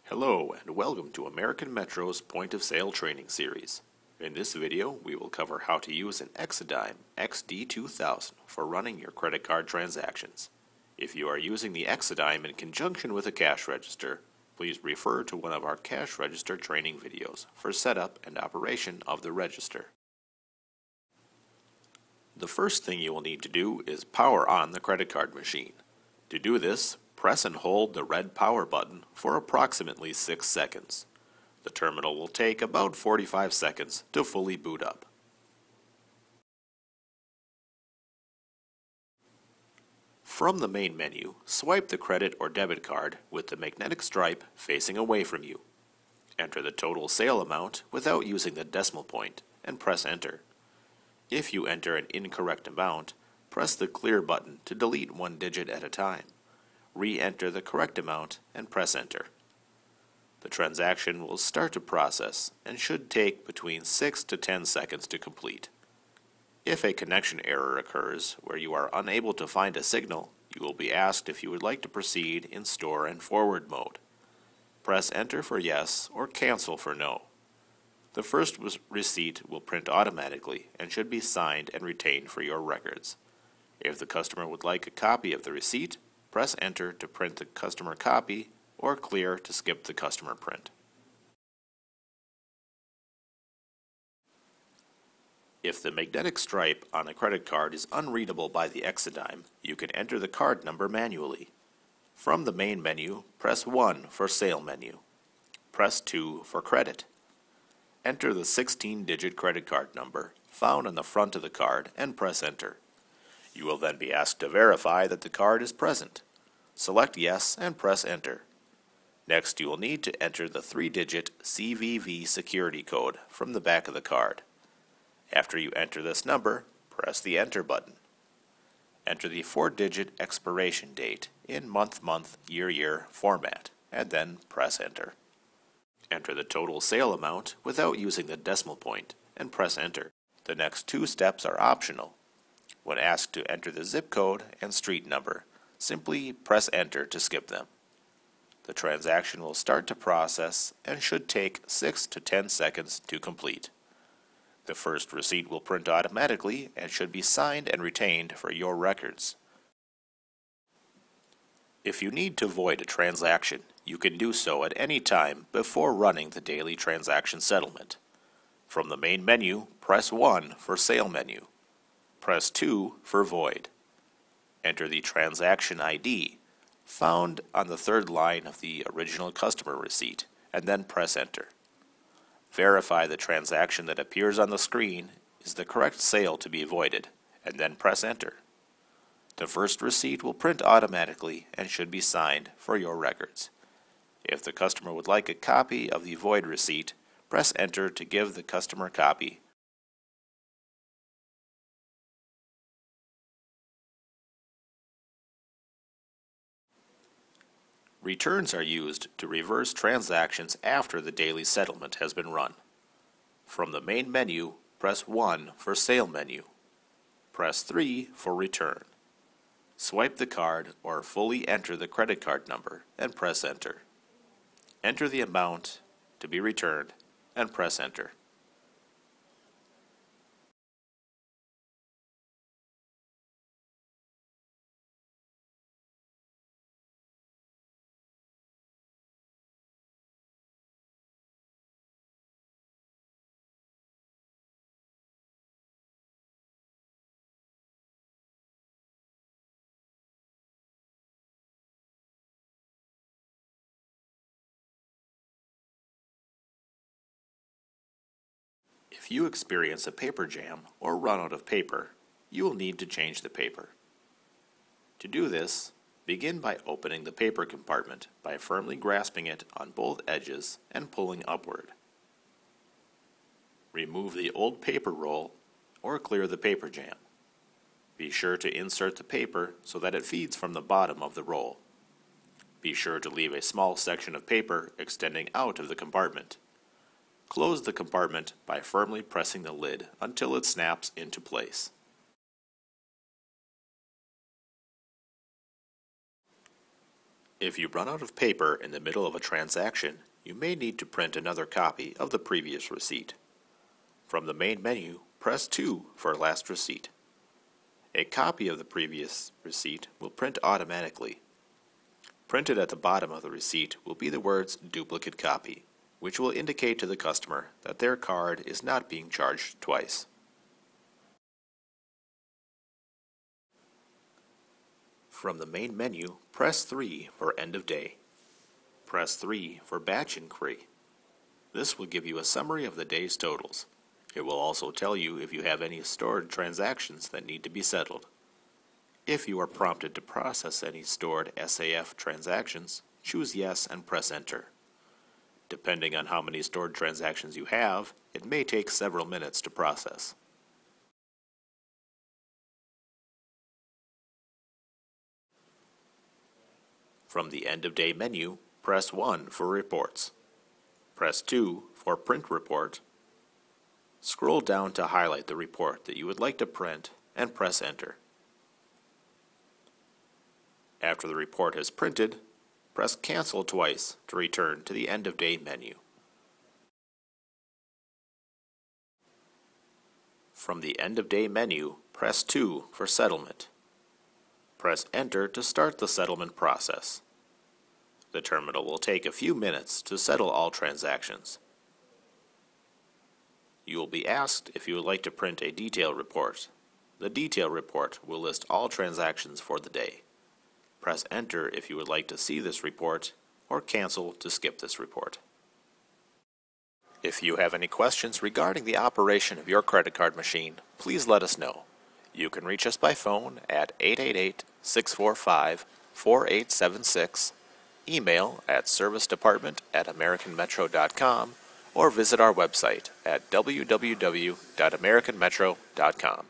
Hello and welcome to American Metro's Point of Sale Training Series. In this video, we will cover how to use an Exadigm XD2000 for running your credit card transactions. If you are using the Exadigm in conjunction with a cash register, please refer to one of our cash register training videos for setup and operation of the register. The first thing you will need to do is power on the credit card machine. To do this, press and hold the red power button for approximately 6 seconds. The terminal will take about 45 seconds to fully boot up. From the main menu, swipe the credit or debit card with the magnetic stripe facing away from you. Enter the total sale amount without using the decimal point and press enter. If you enter an incorrect amount, press the clear button to delete one digit at a time. Re-enter the correct amount and press enter. The transaction will start to process and should take between 6 to 10 seconds to complete. If a connection error occurs where you are unable to find a signal, you will be asked if you would like to proceed in store and forward mode. Press enter for yes or cancel for no. The first receipt will print automatically and should be signed and retained for your records. If the customer would like a copy of the receipt, press enter to print the customer copy or clear to skip the customer print. If the magnetic stripe on a credit card is unreadable by the Exadigm, you can enter the card number manually. From the main menu, press 1 for Sale menu. Press 2 for Credit. Enter the 16-digit credit card number found on the front of the card and press enter. You will then be asked to verify that the card is present. Select yes and press enter. Next, you will need to enter the 3-digit CVV security code from the back of the card. After you enter this number, press the enter button. Enter the 4-digit expiration date in month, year format, and then press enter. Enter the total sale amount without using the decimal point and press enter. The next 2 steps are optional. When asked to enter the zip code and street number, simply press enter to skip them. The transaction will start to process and should take 6 to 10 seconds to complete. The first receipt will print automatically and should be signed and retained for your records. If you need to void a transaction, you can do so at any time before running the daily transaction settlement. From the main menu, press 1 for Sale menu. Press 2 for Void. Enter the transaction ID found on the 3rd line of the original customer receipt and then press enter. Verify the transaction that appears on the screen is the correct sale to be voided and then press enter. The first receipt will print automatically and should be signed for your records. If the customer would like a copy of the void receipt, press enter to give the customer copy. Returns are used to reverse transactions after the daily settlement has been run. From the main menu, press 1 for Sale menu. Press 3 for Return. Swipe the card or fully enter the credit card number and press enter. Enter the amount to be returned and press enter. If you experience a paper jam or run out of paper, you will need to change the paper. To do this, begin by opening the paper compartment by firmly grasping it on both edges and pulling upward. Remove the old paper roll or clear the paper jam. Be sure to insert the paper so that it feeds from the bottom of the roll. Be sure to leave a small section of paper extending out of the compartment. Close the compartment by firmly pressing the lid until it snaps into place. If you run out of paper in the middle of a transaction, you may need to print another copy of the previous receipt. From the main menu, press 2 for last receipt. A copy of the previous receipt will print automatically. Printed at the bottom of the receipt will be the words duplicate copy, which will indicate to the customer that their card is not being charged twice. From the main menu, press 3 for end of day. Press 3 for batch inquiry. This will give you a summary of the day's totals. It will also tell you if you have any stored transactions that need to be settled. If you are prompted to process any stored SAF transactions, choose Yes and press Enter. Depending on how many stored transactions you have, it may take several minutes to process. From the End of Day menu, press 1 for Reports. Press 2 for Print Report. Scroll down to highlight the report that you would like to print and press Enter. After the report is printed, press Cancel twice to return to the End of Day menu. From the End of Day menu, press 2 for Settlement. Press Enter to start the settlement process. The terminal will take a few minutes to settle all transactions. You will be asked if you would like to print a detail report. The detail report will list all transactions for the day. Press Enter if you would like to see this report, or Cancel to skip this report. If you have any questions regarding the operation of your credit card machine, please let us know. You can reach us by phone at 888-645-4876, email at servicedepartment@americanmetro.com, or visit our website at www.americanmetro.com.